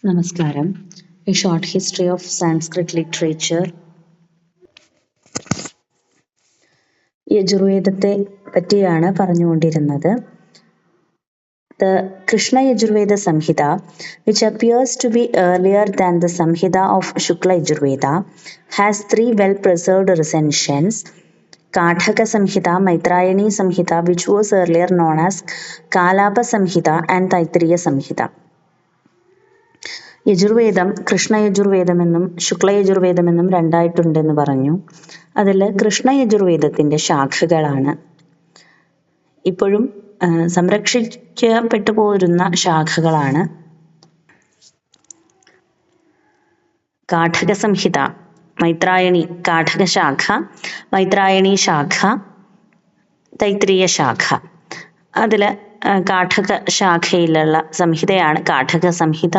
നമസ്കാരം. A short history of Sanskrit literature. യജുർവേദത്തെ പറ്റിയാണ് പറഞ്ഞുകൊണ്ടിരുന്നത്. The Krishna Yajurveda Samhita, which appears to be earlier than the Samhita of Shukla Yajurveda, has three well-preserved recensions. Kathaka Samhita, Maitrayani Samhita, which was earlier known as Kalapa Samhita, and Taittiriya Samhita. Yajurveda Krishna യജുർവേദമെന്നും Shukla യജുർവേദമെന്നും രണ്ടായിട്ടുണ്ടെന്ന് പറഞ്ഞു. അതിൽ കൃഷ്ണ യജുർവേദത്തിന്റെ ശാഖകളാണ് ഇപ്പോഴും സംരക്ഷിക്കപ്പെട്ടു പോരുന്ന ശാഖകളാണ് കാഠക സംഹിത, മൈത്രായണി കാഠക ശാഖ, മൈത്രായണി ശാഖ, തൈത്രീയ ശാഖ. അതില് കാഠക ശാഖയിലുള്ള സംഹിതയാണ് കാഠക സംഹിത.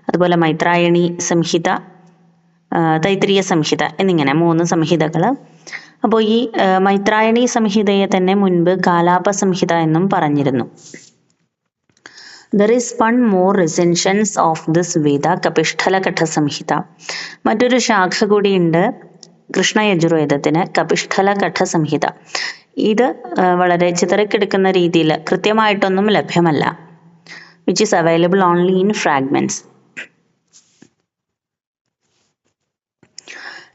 അതുപോലെ മൈത്രായണി സംഹിത, തൈത്രീയ സംഹിത എന്നിങ്ങനെ 3 സംഹിതകൾ. അപ്പോൾ ഈ മൈത്രായണി സംഹിതയെ തന്നെ മുൻപ് കാലാപ സംഹിത എന്നും പറഞ്ഞിരുന്നു. There is one more recensions of this Veda, കപിഷ്ഠലകഠ സംഹിത. മറ്റൊരു ശാഖ കൂടിയുണ്ട് കൃഷ്ണ യജുർവേദത്തിന്, കപിഷ്ഠലകഠ സംഹിത. ഇത് വളരെ ചിതറിക്കിടക്കുന്ന രീതിയിൽ കൃത്യമായിട്ടൊന്നും ലഭ്യമല്ല. which is available only in fragments.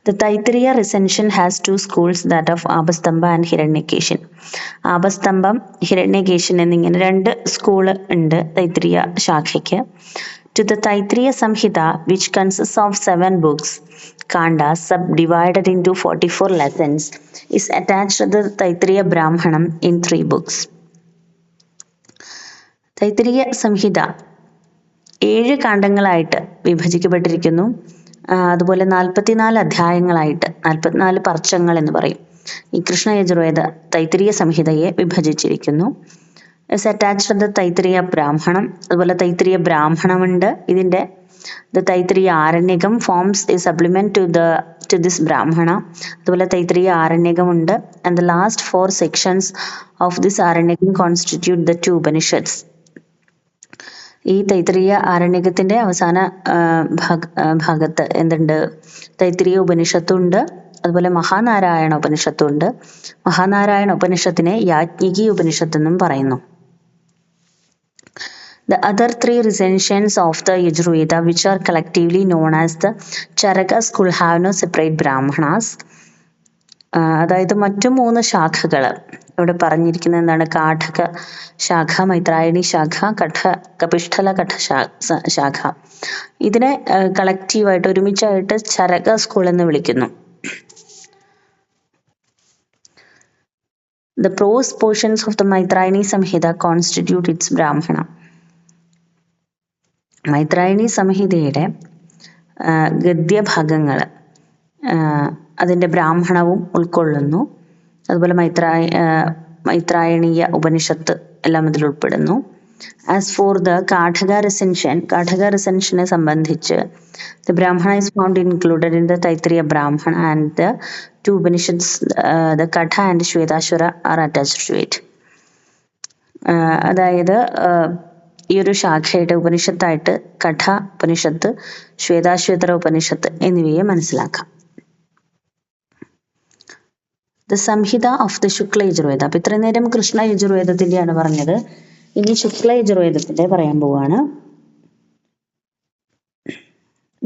The Taittiriya recension has 2 schools, that of Abhastamba and Hiranyakeshan. ആപസ്തംഭം, ഹിരണ്യകേശൻ എന്നിങ്ങനെ 2 സ്കൂൾ ഉണ്ട് തൈത്രിയ ശാഖയ്ക്ക്. To the Taittiriya Samhita, which consists of 7 books, Kandas, subdivided into 44 lessons, is attached the Taittiriya Brahmanam in 3 books. Taittiriya സംഹിത 7 കാണ്ഡങ്ങളായിട്ട് വിഭജിക്കപ്പെട്ടിരിക്കുന്നു. അതുപോലെ 44 അധ്യായങ്ങളായിട്ട്, 44 പർച്ചങ്ങൾ എന്ന് പറയും, ഈ കൃഷ്ണ യജുർവേദ തൈത്തിരീയ സംഹിതയെ വിഭജിച്ചിരിക്കുന്നു. Is attached the Taittiriya ബ്രാഹ്മണം. അതുപോലെ തൈത്തിരീയ ബ്രാഹ്മണമുണ്ട്. ഇതിന്റെ ദ തൈത്തിരീയ ആരണ്യകം forms a supplement to this Brahmana. അതുപോലെ തൈത്തിരീയ ആരണ്യകമുണ്ട്. And the last 4 sections of this ആരണ്യകം കോൺസ്റ്റിറ്റ്യൂട്ട് ദ 2 ഉപനിഷത്സ്. ഈ തൈത്തിരീയ ആരണ്യകത്തിന്റെ അവസാന ഭാഗത്ത് എന്തുണ്ട്? തൈത്തിരീയ ഉപനിഷത്തുണ്ട്. അതുപോലെ മഹാനാരായണ ഉപനിഷത്തുണ്ട്. മഹാനാരായണ ഉപനിഷത്തിനെ യാജ്ഞികി ഉപനിഷത്ത് എന്നും പറയുന്നു. The other 3 recensions of the Yajurveda, which are collectively known as the Charaka school, have no separate brahmanas. അതായത് മറ്റു 3 ശാഖകൾ ഇവിടെ പറഞ്ഞിരിക്കുന്നത് എന്താണ്? കാഠക ശാഖ, മൈത്രായണി ശാഖ, കപിഷ്ഠലകഠ ശാഖ. ഇതിനെ കളക്റ്റീവായിട്ട് ഒരുമിച്ചായിട്ട് ചരക സ്കൂൾ എന്ന് വിളിക്കുന്നു. The prose portions of the Maitrayani Samhita constitute its Brahmana. മൈത്രായണി സംഹിതയുടെ ഗദ്യഭാഗങ്ങൾ അതിൻ്റെ ബ്രാഹ്മണവും ഉൾക്കൊള്ളുന്നു. അതുപോലെ മൈത്രായണീയ ഉപനിഷത്ത് എല്ലാം ഇതിൽ ഉൾപ്പെടുന്നു. ആസ് ഫോർ ദ കാഠക റിസെൻഷനെ സംബന്ധിച്ച് the Brahmana is found included in the Taittiriya Brahmana and the 2 Upanishads the Katha and Shvetashvatara are attached to it. അതായത് ഈ ഒരു ശാഖയുടെ ഉപനിഷത്തായിട്ട് കഠ ഉപനിഷത്ത്, ശ്വേതാശ്വതര ഉപനിഷത്ത് എന്നിവയെ മനസ്സിലാക്കാം. The Samhita of the Shukla Yajurveda. അപ്പൊ ഇത്രയും നേരം കൃഷ്ണ യജുർവേദത്തിന്റെയാണ് പറഞ്ഞത്. ഇനി ശുക്ല യജുർവേദത്തിന്റെ പറയാൻ പോവാണ്.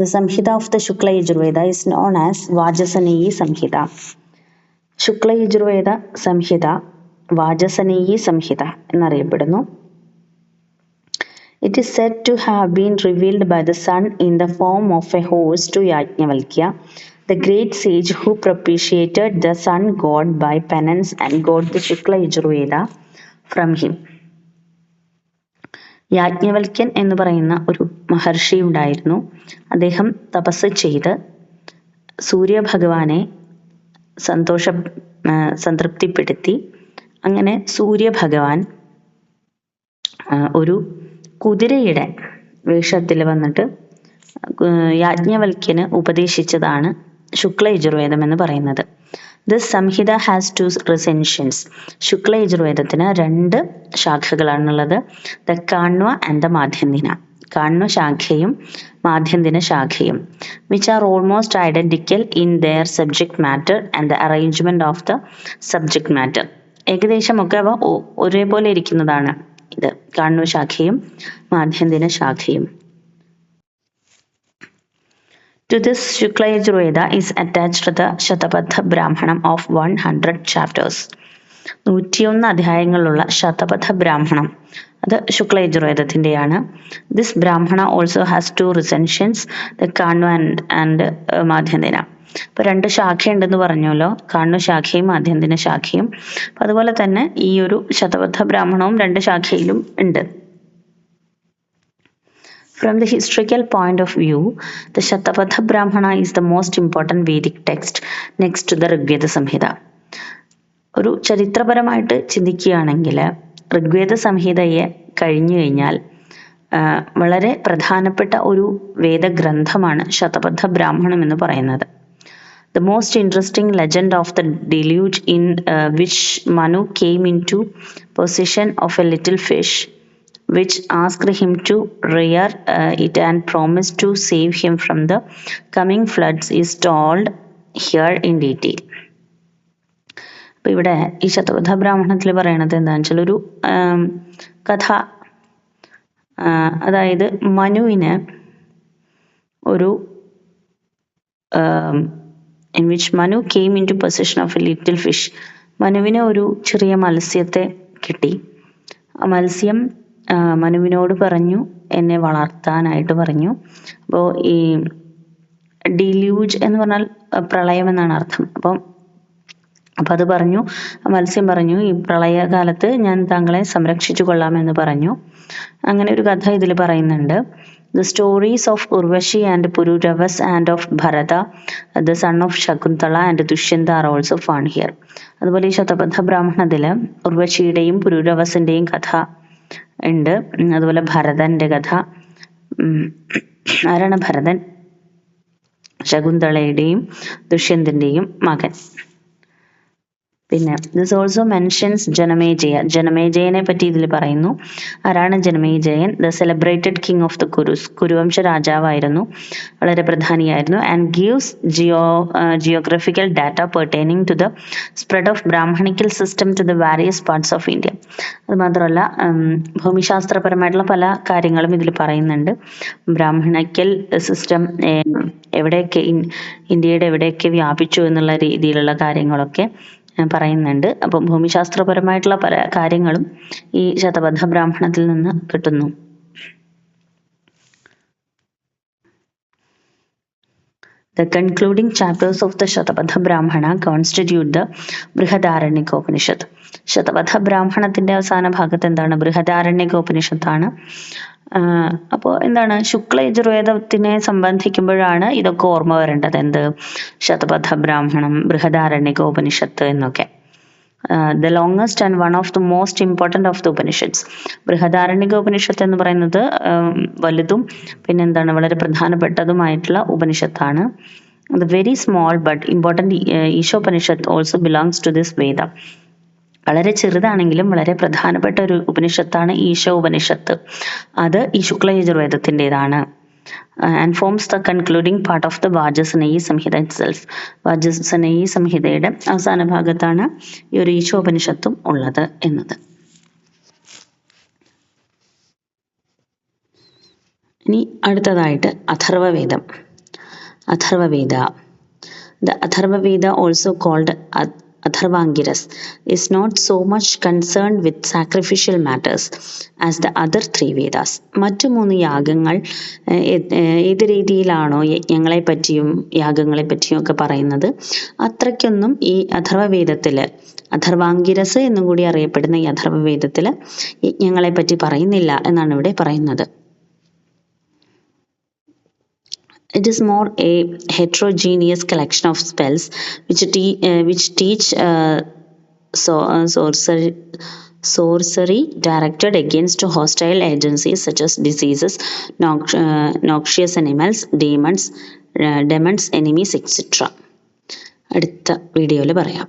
The Samhita of the Shukla Yajurveda is known as Vajasaneyi Samhita. Shukla Yajurveda Samhita Vajasaneyi Samhita എന്നറിയപ്പെടുന്നു. It is said to have been revealed by the sun in the form of a horse to Yajnavalkya, the great sage who propitiated the sun god by penance and got the Shukla Yajurveda from him. യാജ്ഞവൽക്യൻ എന്ന് പറയുന്ന ഒരു മഹർഷി ഉണ്ടായിരുന്നു. അദ്ദേഹം തപസ് ചെയ്ത് സൂര്യഭഗവാനെ സംതൃപ്തിപ്പെടുത്തി. അങ്ങനെ സൂര്യഭഗവാൻ ഒരു കുതിരയുടെ വേഷത്തിൽ വന്നിട്ട് യാജ്ഞവൽക്യന് ഉപദേശിച്ചതാണ് ശുക്ല യജുർവേദം എന്ന് പറയുന്നത്. This Samhita has 2 recensions. Shukla യജുർവേദത്തിന് 2 ശാഖകളാണുള്ളത്. The Kanva and the Madhyandina. Kanva ശാഖയും മാധ്യന്തിന ശാഖയും, which are almost identical in their subject matter and the arrangement of the subject matter. ഏകദേശമൊക്കെ അവ ഒരേപോലെ ഇരിക്കുന്നതാണ് ഇത് കാണ്വ ശാഖയും Madhyandina ശാഖയും. To this, Shukla Yajurveda is attached the Shatabadha Brahmanam of 100 chapters. 101 അധ്യായങ്ങളുള്ള Shatapatha ബ്രാഹ്മണം അത് ശുക്ല യജുർവേദത്തിൻ്റെയാണ്. This Brahmana also has 2 recensions, the Kanva and Madhyandina. ഇപ്പൊ 2 ശാഖയുണ്ടെന്ന് പറഞ്ഞല്ലോ, കാണ്വ ശാഖയും മാധ്യന്തിന ശാഖയും. അപ്പൊ അതുപോലെ തന്നെ ഈ ഒരു ശതപഥ ബ്രാഹ്മണവും 2 ശാഖയിലും ഉണ്ട്. From the historical point of view, the Shatapadha Brahmana is the most important Vedic text next to the Rigveda Samhita. ഒരു ചരിത്രപരമായിട്ട് ചിന്തിക്കുകയാണെങ്കിൽ ഋഗ്വേദ സംഹിതയെ കഴിഞ്ഞു കഴിഞ്ഞാൽ വളരെ പ്രധാനപ്പെട്ട ഒരു വേദഗ്രന്ഥമാണ് ശതപഥ ബ്രാഹ്മണം എന്ന് പറയുന്നത്. The most interesting legend of the deluge in which Manu came into possession of a little fish which asked him to rear it and promised to save him from the coming floods is told here in detail. അപ്പോൾ ഇവിടെ ഈ ശതപഥ ബ്രാഹ്മണത്തിൽ പറയണത് എന്താണെന്ന് വെച്ചാൽ ഒരു കഥ, അതായത് മനുവിന് ഒരു in which Manu came into possession of a little fish. മനുവിന് ഒരു ചെറിയ മത്സ്യത്തെ കിട്ടി. ആ മത്സ്യം മനുവിനോട് പറഞ്ഞു എന്നെ വളർത്താനായിട്ട് പറഞ്ഞു. അപ്പോൾ ഈ ഡിലൂജ് എന്ന് പറഞ്ഞാൽ പ്രളയം എന്നാണ് അർത്ഥം. അപ്പം അത് പറഞ്ഞു, മത്സ്യം പറഞ്ഞു ഈ പ്രളയകാലത്ത് ഞാൻ താങ്കളെ സംരക്ഷിച്ചു കൊള്ളാമെന്ന് പറഞ്ഞു. അങ്ങനെ ഒരു കഥ ഇതിൽ പറയുന്നുണ്ട്. The stories of Urvashi and Pururavas and of Bharata, the son of Shakuntala and Dushyanta are also found here. അതുപോലെ ഈ ശതപഥ ബ്രാഹ്മണത്തില് ഉർവശിയുടെയും പുരൂരവസിന്റെയും കഥ ഉണ്ട്. അതുപോലെ ഭരതന്റെ കഥ. ആരാണ് ഭരതൻ? ശകുന്തളയുടെയും ദുഷ്യന്തന്റെയും മകൻ. പിന്നെ ദിസ് ഓൾസോ മെൻഷൻസ് ജനമേജയ. ജനമേജയനെ പറ്റി ഇതിൽ പറയുന്നു. ആരാണ് ജനമേജയൻ? The celebrated king of the Kurus. കുരുവംശ രാജാവായിരുന്നു, വളരെ പ്രധാനിയായിരുന്നു. And gives geographical data pertaining to the spread of Brahmanical system to the various parts of India. അത് മാത്രമല്ല ഭൂമിശാസ്ത്രപരമായിട്ടുള്ള പല കാര്യങ്ങളും ഇതിൽ പറയുന്നുണ്ട്. ബ്രാഹ്മണിക്കൽ സിസ്റ്റം എവിടെയൊക്കെ ഇന്ത്യയുടെ എവിടെയൊക്കെ വ്യാപിച്ചു എന്നുള്ള രീതിയിലുള്ള കാര്യങ്ങളൊക്കെ പറയുന്നുണ്ട്. അപ്പം ഭൂമിശാസ്ത്രപരമായിട്ടുള്ള പല കാര്യങ്ങളും ഈ ശതപഥ ബ്രാഹ്മണത്തിൽ നിന്ന് കിട്ടുന്നു. The concluding chapters of the Shatapadha Brahmana constitute the Brihadaranyaka. ശതപഥ ബ്രാഹ്മണത്തിന്റെ അവസാന ഭാഗത്ത് എന്താണ്? ബൃഹദാരണ്യകോപനിഷത്താണ്. അപ്പോൾ എന്താണ്, ശുക്ല യജുർവേദത്തിനെ സംബന്ധിക്കുമ്പോഴാണ് ഇതൊക്കെ ഓർമ്മ വരേണ്ടത്. എന്ത്? ശതപഥ ബ്രാഹ്മണം, ബൃഹദാരണ്യകോപനിഷത്ത് എന്നൊക്കെ. The longest and one of the most important of the Upanishads. Brihadaranyakopanishad എന്ന് പറയുന്നത് വലുതും പിന്നെന്താണ് വളരെ പ്രധാനപ്പെട്ടതുമായിട്ടുള്ള ഉപനിഷത്താണ്. The very small but important Ishopanishad also belongs to this Veda. വളരെ ചെറുതാണെങ്കിലും വളരെ പ്രധാനപ്പെട്ട ഒരു ഉപനിഷത്താണ് ഈശ ഉപനിഷത്ത്. അത് ഈ ശുക്ല യജുർവേദത്തിൻ്റെതാണ്. And forms the concluding part of the Vajasaneyi Samhita itself. Vajasaneyi സംഹിതയുടെ അവസാന ഭാഗത്താണ് ഈ ഒരു ഈശോപനിഷത്തും ഉള്ളത് എന്നത്. ഇനി അടുത്തതായിട്ട് അഥർവവേദം. Atharvaveda. The Atharvaveda also called Atharvangiras is not so much concerned with sacrificial matters as the other 3 Vedas. മറ്റു 3 യാഗങ്ങൾ ഏത് രീതിയിലാണോ യജ്ഞങ്ങളെ പറ്റിയും യാഗങ്ങളെ പറ്റിയും ഒക്കെ പറയുന്നത്, അത്രയ്ക്കൊന്നും ഈ അഥർവവേദത്തില്, അഥർവാംഗിരസ് എന്നും കൂടി അറിയപ്പെടുന്ന ഈ അഥർവവേദത്തില് യജ്ഞങ്ങളെ പറ്റി പറയുന്നില്ല എന്നാണ് ഇവിടെ പറയുന്നത്. It is more a heterogeneous collection of spells which teach sorcery directed against hostile agencies such as diseases, noxious animals, demons, enemies, etc. അടുത്ത വീഡിയോയിൽ പറയാം.